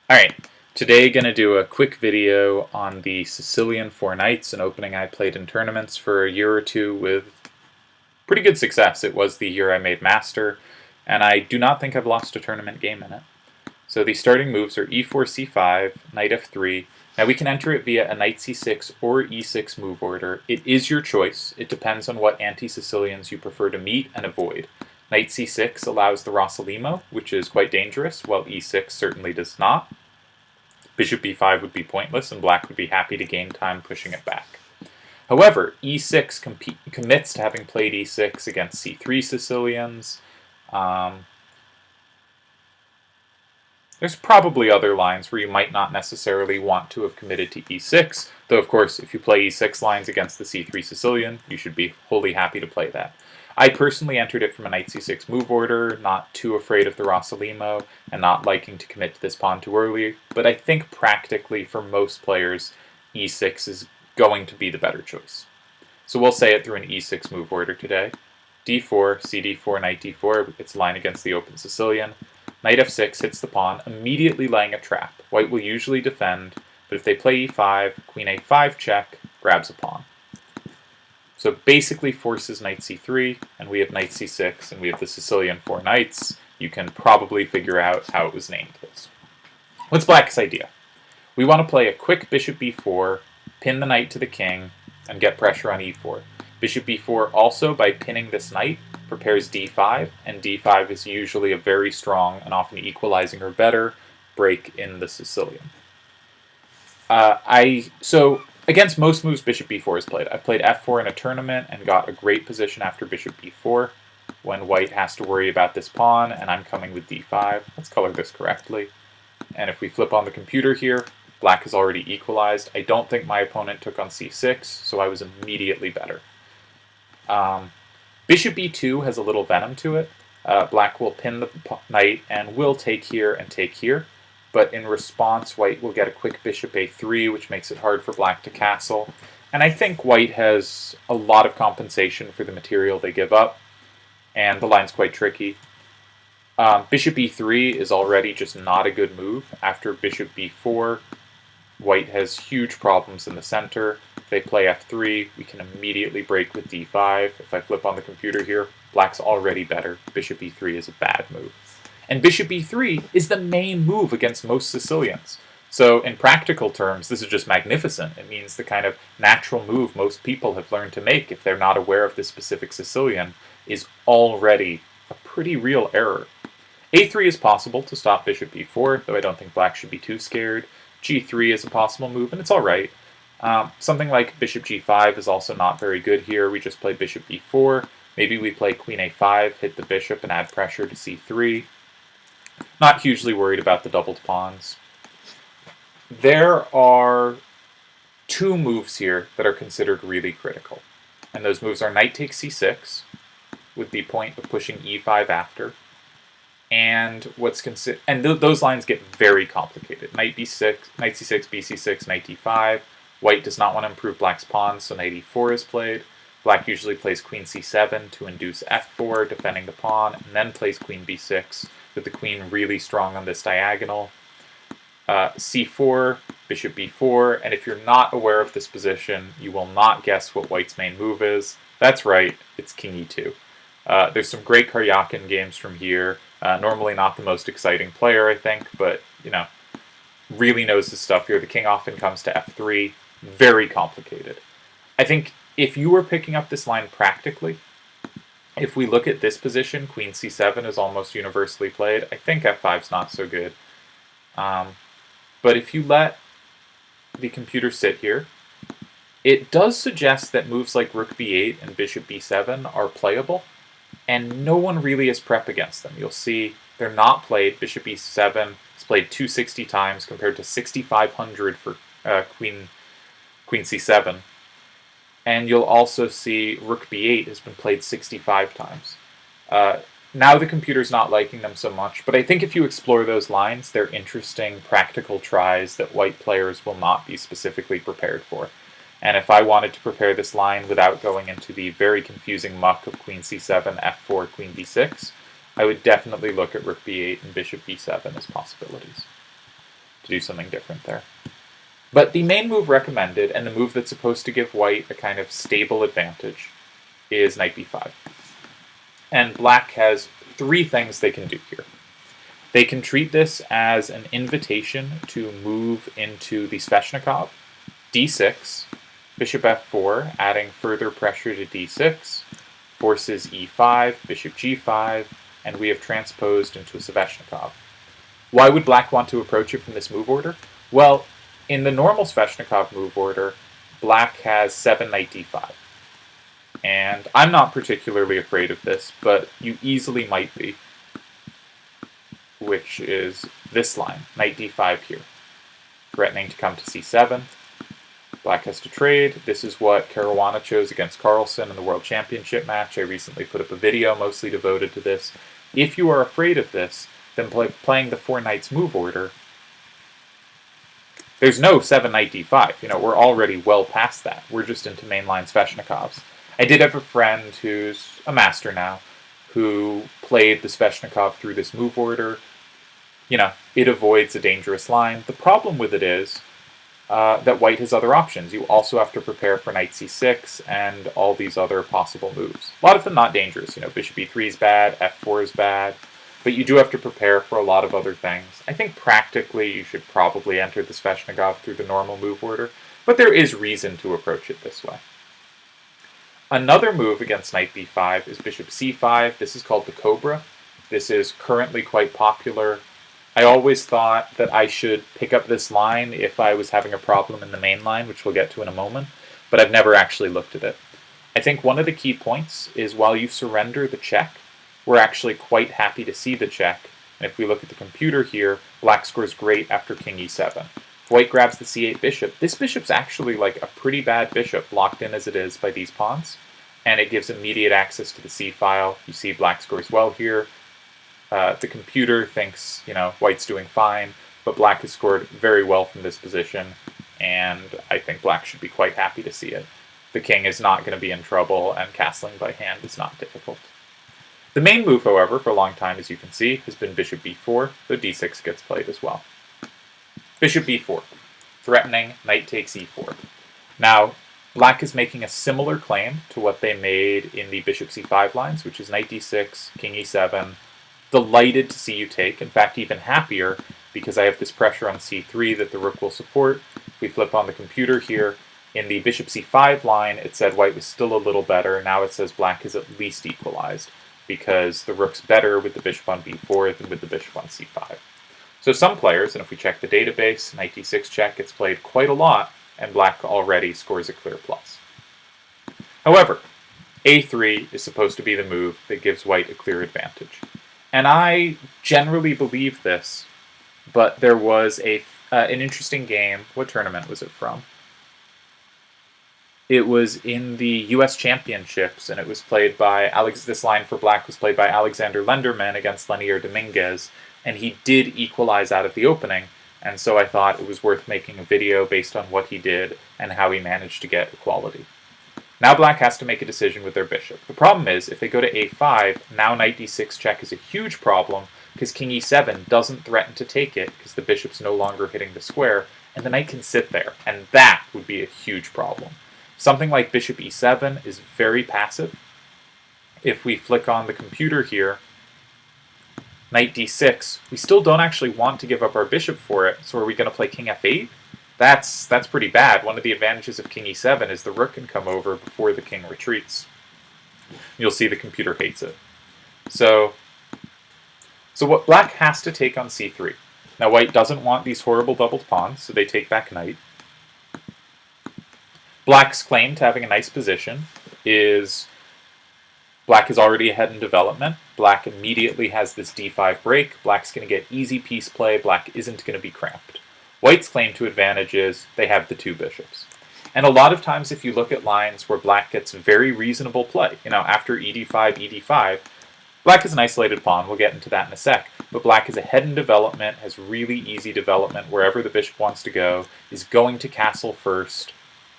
Alright, today gonna do a quick video on the Sicilian Four Knights, an opening I played in tournaments for a year or two with pretty good success. It was the year I made Master, and I do not think I've lost a tournament game in it. So the starting moves are e4, c5, knight f3. Now we can enter it via a knight c6 or e6 move order. It is your choice. It depends on what anti-Sicilians you prefer to meet and avoid. Knight c6 allows the Rossolimo, which is quite dangerous, while e6 certainly does not. Bishop b5 would be pointless, and black would be happy to gain time pushing it back. However, e6 commits to having played e6 against c3 Sicilians. There's probably other lines where you might not necessarily want to have committed to e6, though of course if you play e6 lines against the c3 Sicilian, you should be wholly happy to play that. I personally entered it from a knight c6 move order, not too afraid of the Rossolimo, and not liking to commit to this pawn too early, but I think practically for most players, e6 is going to be the better choice. So we'll say it through an e6 move order today. d4, cd4, knight d4, it's a line against the open Sicilian. Knight f6 hits the pawn, immediately laying a trap. White will usually defend, but if they play e5, queen a5 check, grabs a pawn. So basically forces knight c3, and we have knight c6, and we have the Sicilian Four Knights. You can probably figure out how it was named this. What's black's idea? We want to play a quick bishop b4, pin the knight to the king, and get pressure on e4. Bishop b4 also, by pinning this knight, prepares d5, and d5 is usually a very strong, and often equalizing or better, break in the Sicilian. So against most moves, bishop b4 is played. I've played f4 in a tournament and got a great position after bishop b4 when white has to worry about this pawn, and I'm coming with d5. Let's color this correctly. And if we flip on the computer here, black is already equalized. I don't think my opponent took on c6, so I was immediately better. Bishop b2 has a little venom to it. Black will pin the knight and will take here and take here. But in response, white will get a quick bishop a3, which makes it hard for black to castle. And I think white has a lot of compensation for the material they give up, and the line's quite tricky. Bishop e3 is already just not a good move. After bishop b4, white has huge problems in the center. If they play f3, we can immediately break with d5. If I flip on the computer here, black's already better. Bishop e3 is a bad move. And bishop e3 is the main move against most Sicilians. So in practical terms, this is just magnificent. It means the kind of natural move most people have learned to make if they're not aware of this specific Sicilian is already a pretty real error. a3 is possible to stop bishop b4, though I don't think black should be too scared. g3 is a possible move, and it's alright. Something like bishop g5 is also not very good here. We just play bishop b4. Maybe we play queen a5, hit the bishop, and add pressure to c3. Not hugely worried about the doubled pawns. There are two moves here that are considered really critical. And those moves are knight takes c6, with the point of pushing e5 after. And those lines get very complicated. Knight b6, knight c6, bc6, knight d5. White does not want to improve black's pawns, so knight e4 is played. Black usually plays queen c7 to induce f4, defending the pawn, and then plays queen b6, with the queen really strong on this diagonal. c4, bishop b4, and if you're not aware of this position, you will not guess what white's main move is. That's right, it's king e2. There's some great Karyakin games from here. Normally not the most exciting player, I think, but, really knows his stuff here. The king often comes to f3. Very complicated. I think if you were picking up this line practically, if we look at this position, queen c7 is almost universally played. I think f5's not so good. But if you let the computer sit here, it does suggest that moves like rook b8 and bishop b7 are playable, and no one really is prep against them. You'll see they're not played. Bishop e7 is played 260 times compared to 6,500 for queen c7. And you'll also see rook b8 has been played 65 times. Now the computer's not liking them so much, but I think if you explore those lines, they're interesting, practical tries that white players will not be specifically prepared for. And if I wanted to prepare this line without going into the very confusing muck of queen c7, f4, queen b6, I would definitely look at rook b8 and bishop b7 as possibilities. to do something different there. But the main move recommended, and the move that's supposed to give white a kind of stable advantage, is knight b5. And black has three things they can do here. They can treat this as an invitation to move into the Sveshnikov, d6, bishop f4, adding further pressure to d6, forces e5, bishop g5, and we have transposed into a Sveshnikov. Why would black want to approach it from this move order? Well, in the normal Sveshnikov move order, black has 7 knight d5. And I'm not particularly afraid of this, but you easily might be, which is this line, knight d5 here, threatening to come to c7. Black has to trade. This is what Caruana chose against Carlsen in the World Championship match. I recently put up a video mostly devoted to this. If you are afraid of this, then playing the 4 knights move order, there's no 7 knight d5. You know, we're already well past that. We're just into mainline Sveshnikovs. I did have a friend who's a master now who played the Sveshnikov through this move order. You know, it avoids a dangerous line. The problem with it is that white has other options. You also have to prepare for knight c6 and all these other possible moves. A lot of them not dangerous. You know, bishop e3 is bad, f4 is bad, but you do have to prepare for a lot of other things. I think practically you should probably enter the Sveshnikov through the normal move order, but there is reason to approach it this way. Another move against knight b5 is bishop c5. This is called the Cobra. This is currently quite popular. I always thought that I should pick up this line if I was having a problem in the main line, which we'll get to in a moment, but I've never actually looked at it. I think one of the key points is while you surrender the check, we're actually quite happy to see the check. And if we look at the computer here, black scores great after king e7. If white grabs the c8 bishop, this bishop's actually like a pretty bad bishop, locked in as it is by these pawns, and it gives immediate access to the c file. You see black scores well here. The computer thinks, you know, white's doing fine, but black has scored very well from this position, and I think black should be quite happy to see it. The king is not going to be in trouble, and castling by hand is not difficult. The main move, however, for a long time, as you can see, has been bishop b4, though d6 gets played as well. Bishop b4, threatening knight takes e4. Now, black is making a similar claim to what they made in the bishop c5 lines, which is knight d6, king e7. Delighted to see you take. In fact, even happier because I have this pressure on c3 that the rook will support. If we flip on the computer here, in the bishop c5 line, it said white was still a little better. Now it says black is at least equalized because the rook's better with the bishop on b4 than with the bishop on c5. So some players, and if we check the database, knight d6 check gets played quite a lot, and black already scores a clear plus. However, a3 is supposed to be the move that gives white a clear advantage. And I generally believe this, but there was an interesting game. What tournament was it from? It was in the U.S. Championships, and it was played by this line for black was played by Alexander Lenderman against Lenier Dominguez, and he did equalize out of the opening, and so I thought it was worth making a video based on what he did and how he managed to get equality. Now black has to make a decision with their bishop. The problem is, if they go to a5, now knight d6 check is a huge problem because king e7 doesn't threaten to take it because the bishop's no longer hitting the square, and the knight can sit there, and that would be a huge problem. Something like bishop e7 is very passive. If we flick on the computer here, knight d6, we still don't actually want to give up our bishop for it, so are we going to play king f8? That's pretty bad. One of the advantages of king e7 is the rook can come over before the king retreats. You'll see the computer hates it. So what black has to take on c3. Now white doesn't want these horrible doubled pawns, so they take back knight. Black's claim to having a nice position is black is already ahead in development. Black immediately has this d5 break. Black's going to get easy piece play. Black isn't going to be cramped. White's claim to advantage is they have the two bishops. And a lot of times if you look at lines where black gets very reasonable play, you know, after ed5, black is an isolated pawn, we'll get into that in a sec, but black is ahead in development, has really easy development wherever the bishop wants to go, is going to castle first.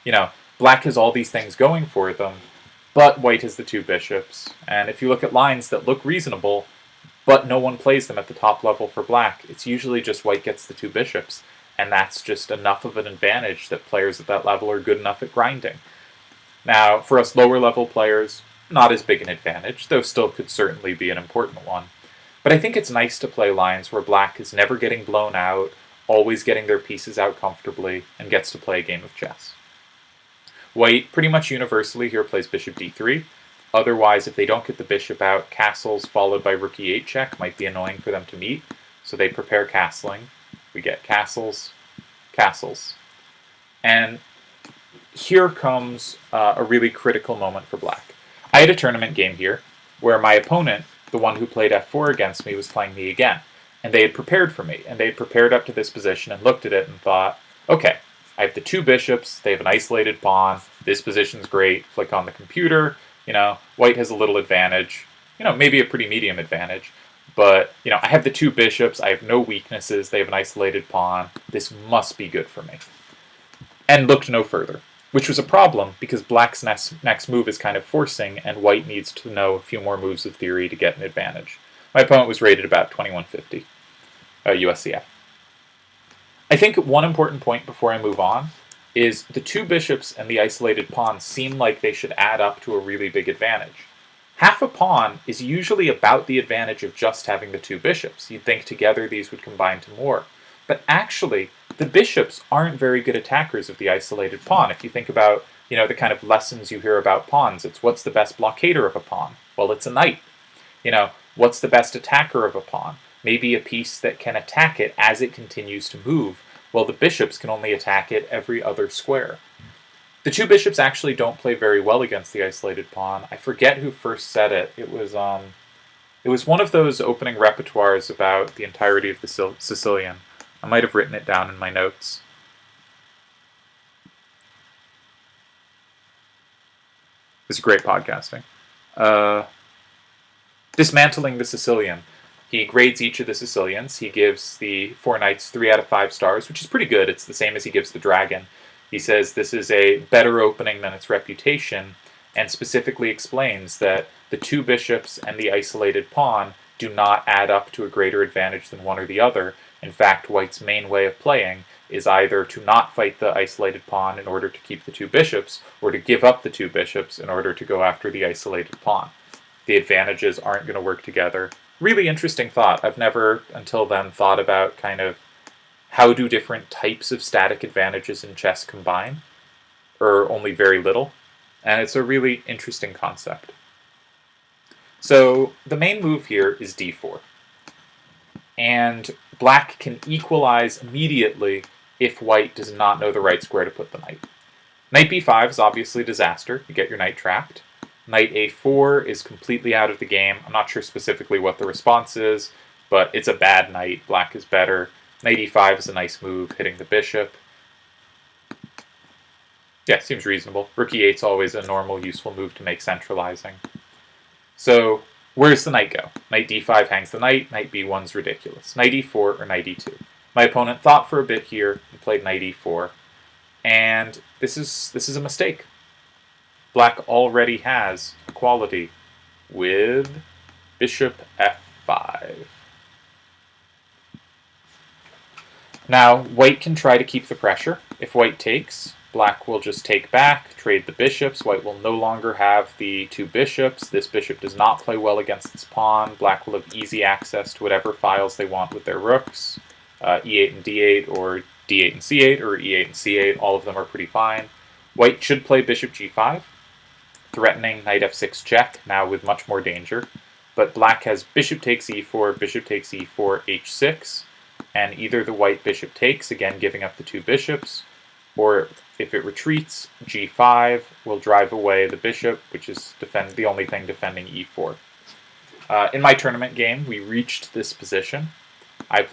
You know, black has all these things going for them, but white has the two bishops. And if you look at lines that look reasonable, but no one plays them at the top level for black, it's usually just white gets the two bishops. and that's just enough of an advantage that players at that level are good enough at grinding. Now, for us lower level players, not as big an advantage, though still could certainly be an important one. But I think it's nice to play lines where black is never getting blown out, always getting their pieces out comfortably, and gets to play a game of chess. White, pretty much universally here, plays bishop d3. Otherwise, if they don't get the bishop out, castles followed by rook e8 check might be annoying for them to meet, so they prepare castling. We get castles, castles. And here comes a really critical moment for black. I had a tournament game here where my opponent, the one who played f4 against me, was playing me again. And they had prepared for me, and they had prepared up to this position and looked at it and thought, okay, I have the two bishops, they have an isolated pawn, this position's great, flick on the computer, white has a little advantage, maybe a pretty medium advantage, but, I have the two bishops, I have no weaknesses, they have an isolated pawn, this must be good for me. And looked no further, which was a problem because black's next move is kind of forcing, and white needs to know a few more moves of theory to get an advantage. My opponent was rated about 2150 USCF. I think one important point before I move on is the two bishops and the isolated pawn seem like they should add up to a really big advantage. Half a pawn is usually about the advantage of just having the two bishops. You'd think together these would combine to more. But actually, the bishops aren't very good attackers of the isolated pawn. If you think about, the kind of lessons you hear about pawns, it's what's the best blockader of a pawn? Well, it's a knight. What's the best attacker of a pawn? Maybe a piece that can attack it as it continues to move. Well, the bishops can only attack it every other square. The two bishops actually don't play very well against the isolated pawn. I forget who first said it. It was one of those opening repertoires about the entirety of the Sicilian. I might have written it down in my notes. It's great podcasting. Dismantling the Sicilian. He grades each of the Sicilians. He gives the four knights 3 out of 5 stars, which is pretty good. It's the same as he gives the dragon. He says this is a better opening than its reputation, and specifically explains that the two bishops and the isolated pawn do not add up to a greater advantage than one or the other. In fact, white's main way of playing is either to not fight the isolated pawn in order to keep the two bishops, or to give up the two bishops in order to go after the isolated pawn. The advantages aren't going to work together. Really interesting thought. I've never until then thought about kind of how do different types of static advantages in chess combine, or only very little, and it's a really interesting concept. So the main move here is d4, and black can equalize immediately if white does not know the right square to put the knight. Knight b5 is obviously a disaster. You get your knight trapped. Knight a4 is completely out of the game. I'm not sure specifically what the response is, but it's a bad knight. Black is better. Knight e5 is a nice move, hitting the bishop. Yeah, seems reasonable. Rook e8 is always a normal, useful move to make centralizing. So, where does the knight go? Knight d5 hangs the knight. Knight b1's ridiculous. Knight e4 or knight e2. My opponent thought for a bit here and played knight e4. And this is a mistake. Black already has equality with bishop f5. Now, white can try to keep the pressure. If white takes, black will just take back, trade the bishops. White will no longer have the two bishops. This bishop does not play well against this pawn. Black will have easy access to whatever files they want with their rooks. E8 and d8, or d8 and c8, or e8 and c8. All of them are pretty fine. White should play bishop g5, threatening knight f6 check, now with much more danger. But black has bishop takes e4, bishop takes e4, h6, and either the white bishop takes, again giving up the two bishops, or if it retreats, g5 will drive away the bishop, which is the only thing defending e4. In my tournament game, we reached this position. He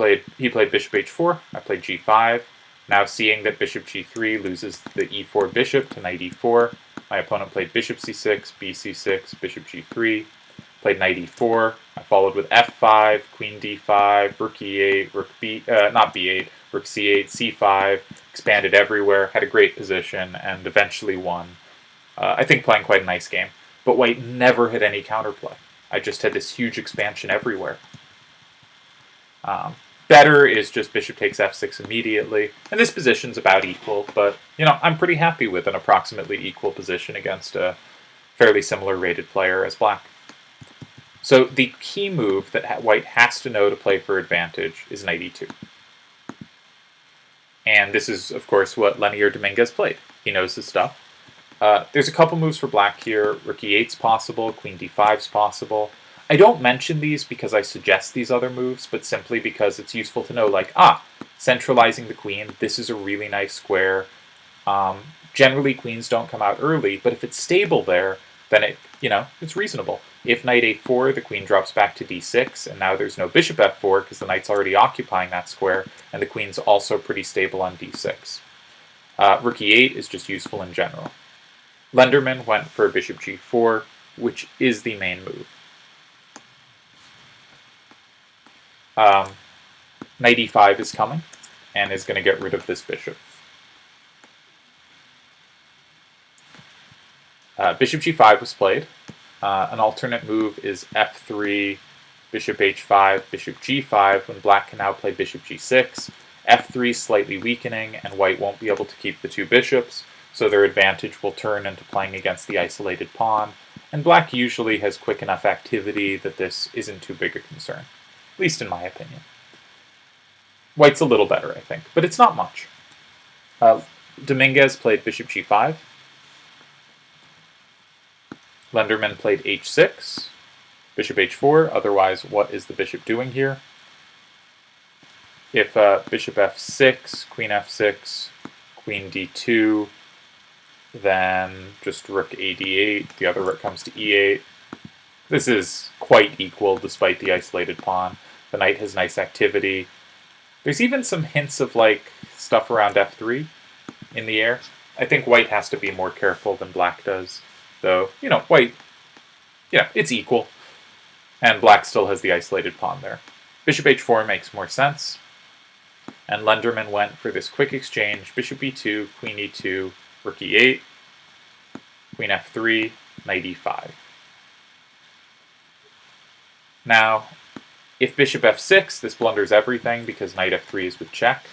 played bishop h4, I played g5. Now seeing that bishop g3 loses the e4 bishop to knight e4, my opponent played bishop c6, bc6, bishop g3, played knight e4. I followed with f5, queen d5, rook e8, rook rook c8, c5, expanded everywhere, had a great position, and eventually won. I think playing quite a nice game. But white never had any counterplay. I just had this huge expansion everywhere. Better is just bishop takes f6 immediately, and this position's about equal, but, I'm pretty happy with an approximately equal position against a fairly similar rated player as black. So the key move that white has to know to play for advantage is knight e2. And this is, of course, what Leinier Dominguez played. He knows his stuff. There's a couple moves for black here. Rook e8's possible, queen d5's possible. I don't mention these because I suggest these other moves, but simply because it's useful to know, like, centralizing the queen, this is a really nice square. Generally, queens don't come out early, but if it's stable there, then it's reasonable. If knight a4, the queen drops back to d6, and now there's no bishop f4 because the knight's already occupying that square, and the queen's also pretty stable on d6. Rook e8 is just useful in general. Lenderman went for bishop g4, which is the main move. Knight e5 is coming, and is going to get rid of this bishop. Bishop g5 was played. An alternate move is f3, bishop h5, bishop g5, when black can now play bishop g6. f3 is slightly weakening, and white won't be able to keep the two bishops, so their advantage will turn into playing against the isolated pawn, and black usually has quick enough activity that this isn't too big a concern, at least in my opinion. White's a little better, I think, but it's not much. Dominguez played bishop g5. Lenderman played h6, bishop h4, otherwise what is the bishop doing here? If bishop f6, queen f6, queen d2, then just rook a d8, the other rook comes to e8. This is quite equal despite the isolated pawn. The knight has nice activity. There's even some hints of stuff around f3 in the air. I think white has to be more careful than black does. Though, white, it's equal. And black still has the isolated pawn there. Bishop h4 makes more sense. And Lenderman went for this quick exchange. Bishop e2, queen e2, rook e8, queen f3, knight e5. Now, if bishop f6, this blunders everything because knight f3 is with check.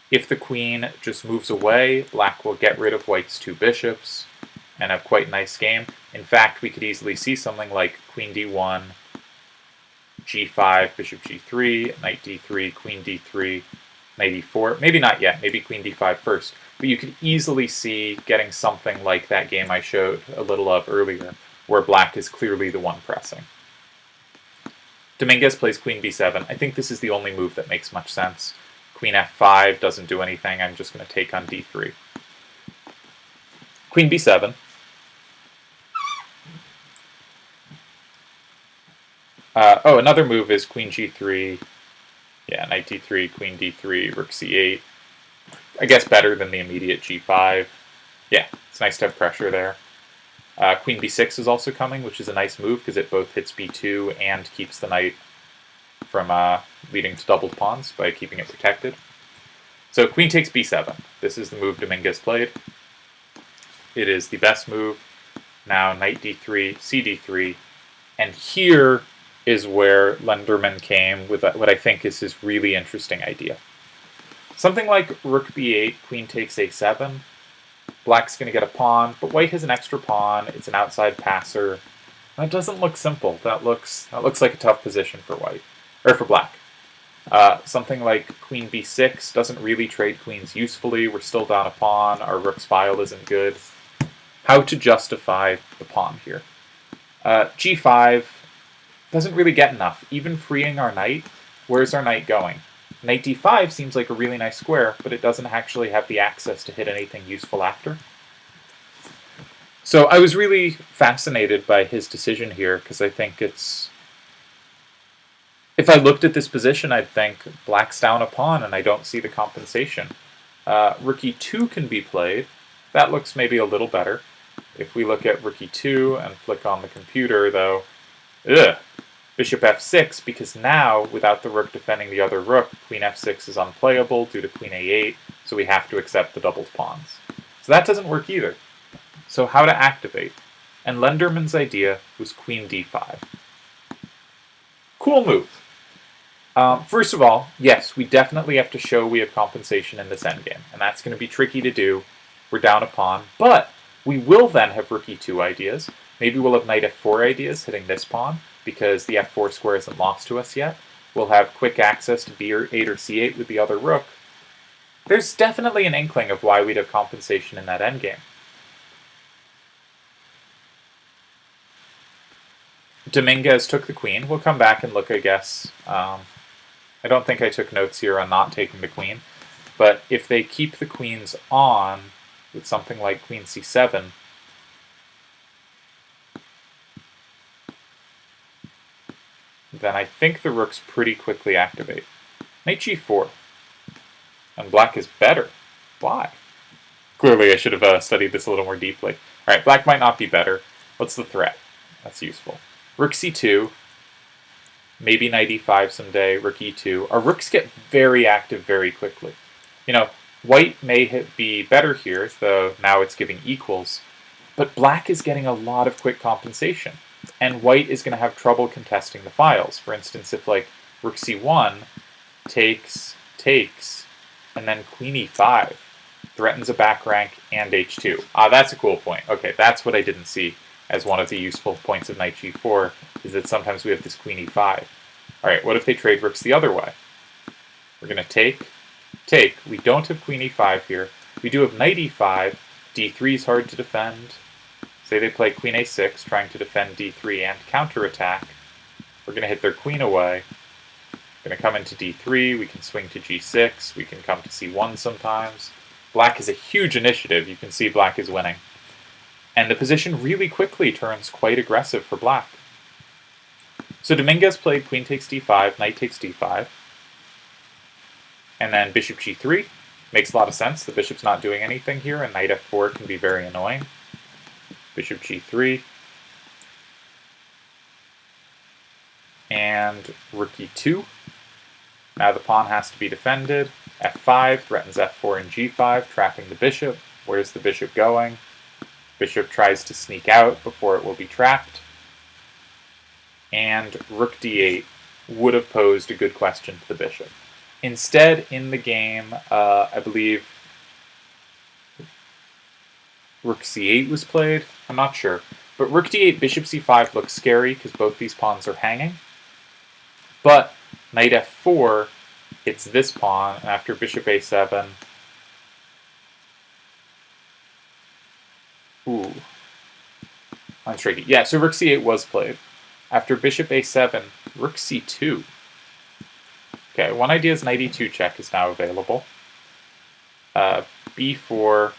If the queen just moves away, black will get rid of white's two bishops and have quite a nice game. In fact, we could easily see something like queen d1, g5, bishop g3, knight d3, queen d3, knight e4. Maybe not yet, maybe queen d5 first. But you could easily see getting something like that game I showed a little of earlier, where black is clearly the one pressing. Dominguez plays queen b7. I think this is the only move that makes much sense. Queen f5 doesn't do anything. I'm just going to take on d3. Queen b7. Another move is queen g3. Yeah, knight d3, queen d3, rook c8. I guess better than the immediate g5. Yeah, it's nice to have pressure there. Queen b6 is also coming, which is a nice move because it both hits b2 and keeps the knight from leading to doubled pawns by keeping it protected. So queen takes b7. This is the move Dominguez played. It is the best move. Now knight d3, cd3, and here is where Lenderman came with what I think is his really interesting idea. Something like rook b8, queen takes a7. Black's going to get a pawn, but white has an extra pawn. It's an outside passer. That doesn't look simple. That looks like a tough position for white, or for black. Something like queen b6 doesn't really trade queens usefully. We're still down a pawn. Our rook's file isn't good. How to justify the pawn here? G5 doesn't really get enough. Even freeing our knight, where's our knight going? Knight d5 seems like a really nice square, but it doesn't actually have the access to hit anything useful after. So I was really fascinated by his decision here, because I think it's... If I looked at this position, I'd think black's down a pawn, and I don't see the compensation. Rook e2 can be played. That looks maybe a little better. If we look at rook e2 and flick on the computer, though, bishop f6, because now, without the rook defending the other rook, queen f6 is unplayable due to queen a8, so we have to accept the doubled pawns. So that doesn't work either. So how to activate? And Lenderman's idea was queen d5. Cool move. First of all, yes, we definitely have to show we have compensation in this endgame, and that's going to be tricky to do. We're down a pawn, but we will then have rook e2 ideas. Maybe we'll have knight f4 ideas hitting this pawn, because the f4 square isn't lost to us yet. We'll have quick access to b8 or c8 with the other rook. There's definitely an inkling of why we'd have compensation in that endgame. Dominguez took the queen. We'll come back and look, I guess. I don't think I took notes here on not taking the queen, but if they keep the queens on with something like queen c7, then I think the rooks pretty quickly activate. Knight g4. And black is better. Why? Clearly I should have studied this a little more deeply. Alright, black might not be better. What's the threat? That's useful. Rook c2. Maybe knight e5 someday, rook e2. Our rooks get very active very quickly. You know, white may be better here, though now it's giving equals. But black is getting a lot of quick compensation. And white is going to have trouble contesting the files. For instance, if like rook c1 takes, and then queen e5 threatens a back rank and h2. That's a cool point. Okay, that's what I didn't see as one of the useful points of knight g4, is that sometimes we have this queen e5. Alright, what if they trade rooks the other way? We're going to take. We don't have queen e5 here. We do have knight e5. d3 is hard to defend. Say they play queen a6, trying to defend d3 and counterattack. We're going to hit their queen away. We're going to come into d3, we can swing to g6, we can come to c1 sometimes. Black is a huge initiative, you can see black is winning. And the position really quickly turns quite aggressive for black. So Dominguez played queen takes d5, knight takes d5. And then bishop g3. Makes a lot of sense, the bishop's not doing anything here, and knight f4 can be very annoying. Bishop g3. And rook e2. Now the pawn has to be defended. f5 threatens f4 and g5, trapping the bishop. Where's the bishop going? Bishop tries to sneak out before it will be trapped. And rook d8 would have posed a good question to the bishop. Instead, in the game, I believe rook c8 was played. I'm not sure. But rook d8, bishop c5 looks scary because both these pawns are hanging. But knight f4 hits this pawn, and after bishop a7... Ooh. That's tricky. Yeah, so rook c8 was played. After bishop a7, rook c2. Okay, one idea is knight e2 check is now available. b4,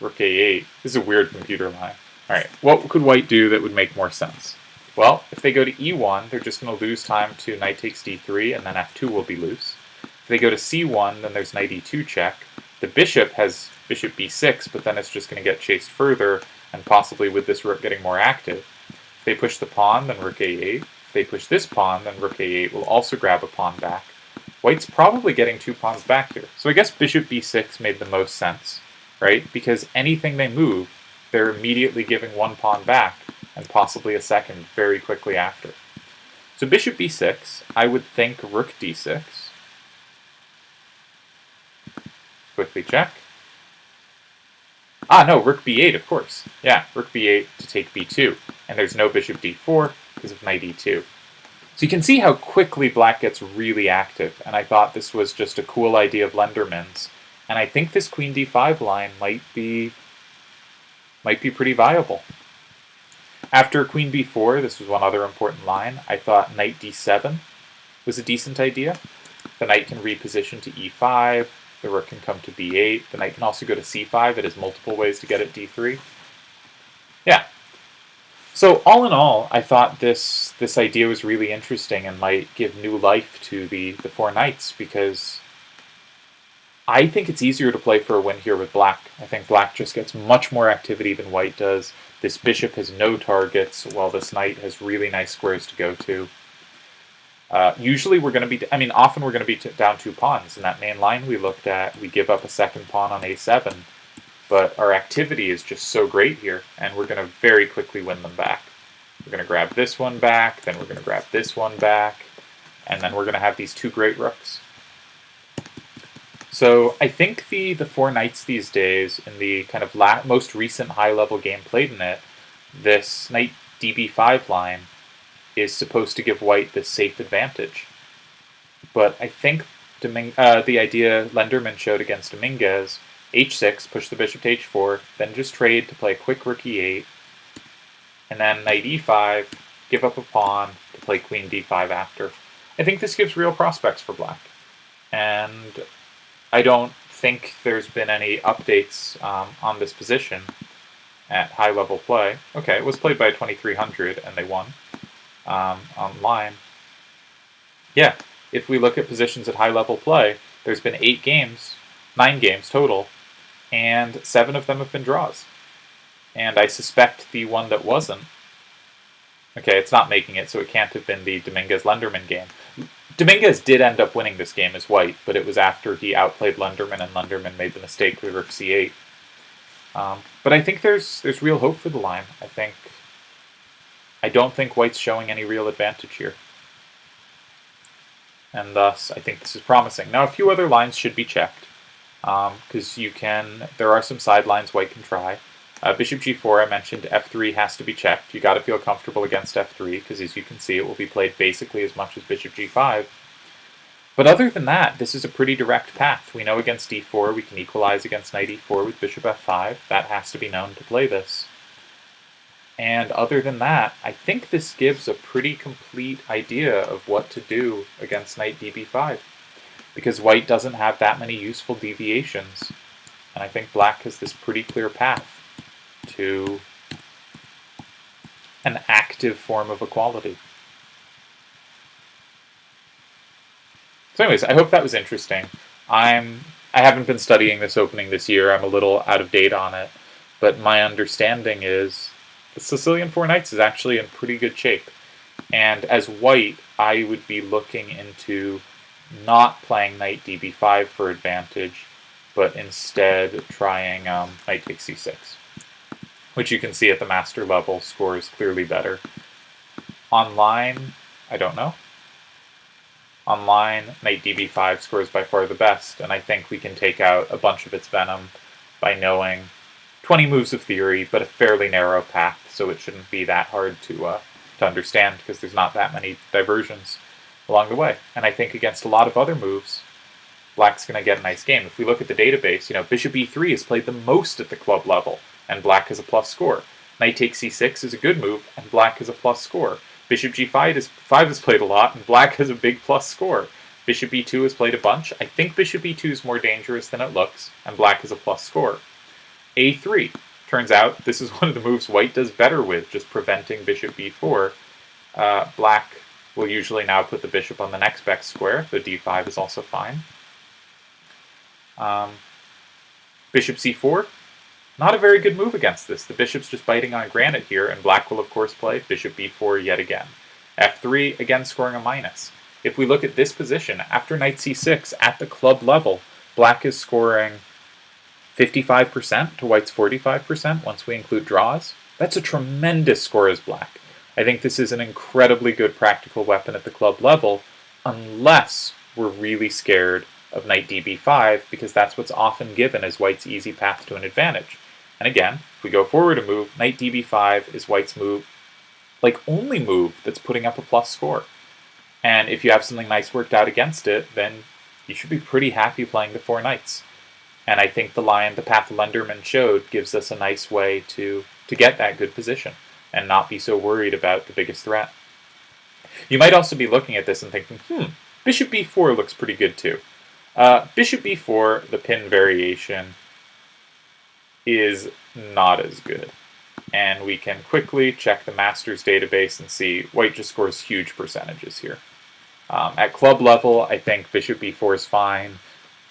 rook a8. This is a weird computer line. Alright, what could white do that would make more sense? Well, if they go to e1, they're just going to lose time to knight takes d3, and then f2 will be loose. If they go to c1, then there's knight e2 check. The bishop has bishop b6, but then it's just going to get chased further, and possibly with this rook getting more active. If they push the pawn, then rook a8. If they push this pawn, then rook a8 will also grab a pawn back. White's probably getting two pawns back here. So I guess bishop b6 made the most sense, right? Because anything they move, they're immediately giving one pawn back, and possibly a second very quickly after. So bishop b6, I would think rook d6. Quickly check. No, rook b8, of course. Yeah, rook b8 to take b2. And there's no bishop d4 because of knight e2. So you can see how quickly black gets really active, and I thought this was just a cool idea of Lenderman's. And I think this queen d5 line might be pretty viable. After queen b4, this was one other important line, I thought knight d7 was a decent idea. The knight can reposition to e5, the rook can come to b8, the knight can also go to c5, it has multiple ways to get at d3. Yeah. So all in all, I thought this idea was really interesting and might give new life to the four knights, because I think it's easier to play for a win here with black. I think black just gets much more activity than white does. This bishop has no targets, while this knight has really nice squares to go to. Usually we're going to be, often we're going to be down two pawns. In that main line we looked at, we give up a second pawn on a7, but our activity is just so great here, and we're going to very quickly win them back. We're going to grab this one back, then we're going to grab this one back. and then we're going to have these two great rooks. So I think the four knights these days, in the kind of most recent high-level game played in it, this knight db5 line is supposed to give white this safe advantage. But I think the idea Lenderman showed against Dominguez, h6, push the bishop to h4, then just trade to play a quick rook e8, and then knight e5, give up a pawn to play queen d5 after. I think this gives real prospects for black. And I don't think there's been any updates on this position at high-level play. Okay, it was played by 2300 and they won online. Yeah, if we look at positions at high-level play, there's been 9 games total, and 7 of them have been draws. And I suspect the one that wasn't, okay, it's not making it, so it can't have been the Dominguez-Lenderman game. Dominguez did end up winning this game as white, but it was after he outplayed Lenderman, and Lenderman made the mistake with rook c8. But I think there's real hope for the line. I don't think white's showing any real advantage here. And thus, I think this is promising. Now, a few other lines should be checked, because there are some side lines white can try. Bishop g4, I mentioned f3 has to be checked. You got to feel comfortable against f3, because as you can see, it will be played basically as much as bishop g5. But other than that, this is a pretty direct path. We know against d4 we can equalize against knight e4 with bishop f5. That has to be known to play this. And other than that, I think this gives a pretty complete idea of what to do against knight db5, because white doesn't have that many useful deviations, and I think black has this pretty clear path to an active form of equality. So anyways, I hope that was interesting. I haven't been studying this opening this year. I'm a little out of date on it, but my understanding is the Sicilian Four Knights is actually in pretty good shape. And as white, I would be looking into not playing knight db5 for advantage, but instead trying knight takes c6, which you can see at the master level scores clearly better. Online, I don't know. Online, knight db5 scores by far the best, and I think we can take out a bunch of its venom by knowing 20 moves of theory, but a fairly narrow path, so it shouldn't be that hard to understand, because there's not that many diversions along the way. And I think against a lot of other moves, black's going to get a nice game. If we look at the database, bishop e3 is played the most at the club level, and black has a plus score. Knight takes c6 is a good move, and black has a plus score. Bishop g5 is played a lot, and black has a big plus score. Bishop e2 is played a bunch. I think bishop e2 is more dangerous than it looks, and black has a plus score. a3. Turns out this is one of the moves white does better with, just preventing bishop b4. Black will usually now put the bishop on the next best square, though d5 is also fine. Bishop c4. Not a very good move against this. The bishop's just biting on granite here, and black will of course play bishop b4 yet again. f3, again scoring a minus. If we look at this position, after knight c6 at the club level, black is scoring 55% to white's 45% once we include draws. That's a tremendous score as black. I think this is an incredibly good practical weapon at the club level, unless we're really scared of knight db5, because that's what's often given as white's easy path to an advantage. And again, if we go forward a move, knight db5 is white's only move that's putting up a plus score. And if you have something nice worked out against it, then you should be pretty happy playing the four knights. And I think the path Lenderman showed, gives us a nice way to get that good position and not be so worried about the biggest threat. You might also be looking at this and thinking, bishop b4 looks pretty good too. Bishop b4, the pin variation, is not as good. And we can quickly check the Masters database and see white just scores huge percentages here. At club level, I think bishop b4 is fine,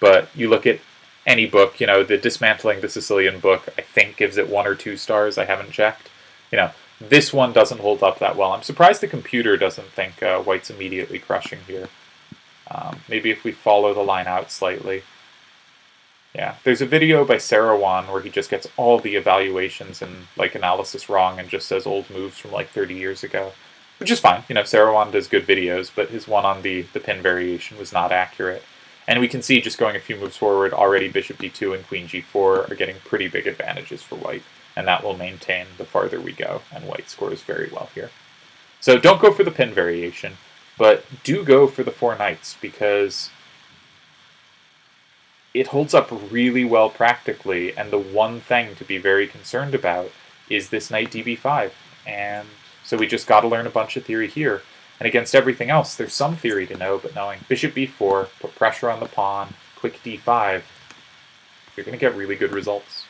but you look at any book, the Dismantling the Sicilian book, I think gives it 1 or 2 stars. I haven't checked. This one doesn't hold up that well. I'm surprised the computer doesn't think white's immediately crushing here. Maybe if we follow the line out slightly. Yeah, there's a video by Sarawan where he just gets all the evaluations and analysis wrong and just says old moves from 30 years ago. which is fine. Sarawan does good videos, but his one on the pin variation was not accurate. And we can see, just going a few moves forward, already bishop d2 and queen g4 are getting pretty big advantages for white, and that will maintain the farther we go, and white scores very well here. So don't go for the pin variation, but do go for the 4 knights, because it holds up really well practically, and the one thing to be very concerned about is this knight db5. And so we just got to learn a bunch of theory here. And against everything else, there's some theory to know, but knowing bishop b4, put pressure on the pawn, quick d5, you're going to get really good results.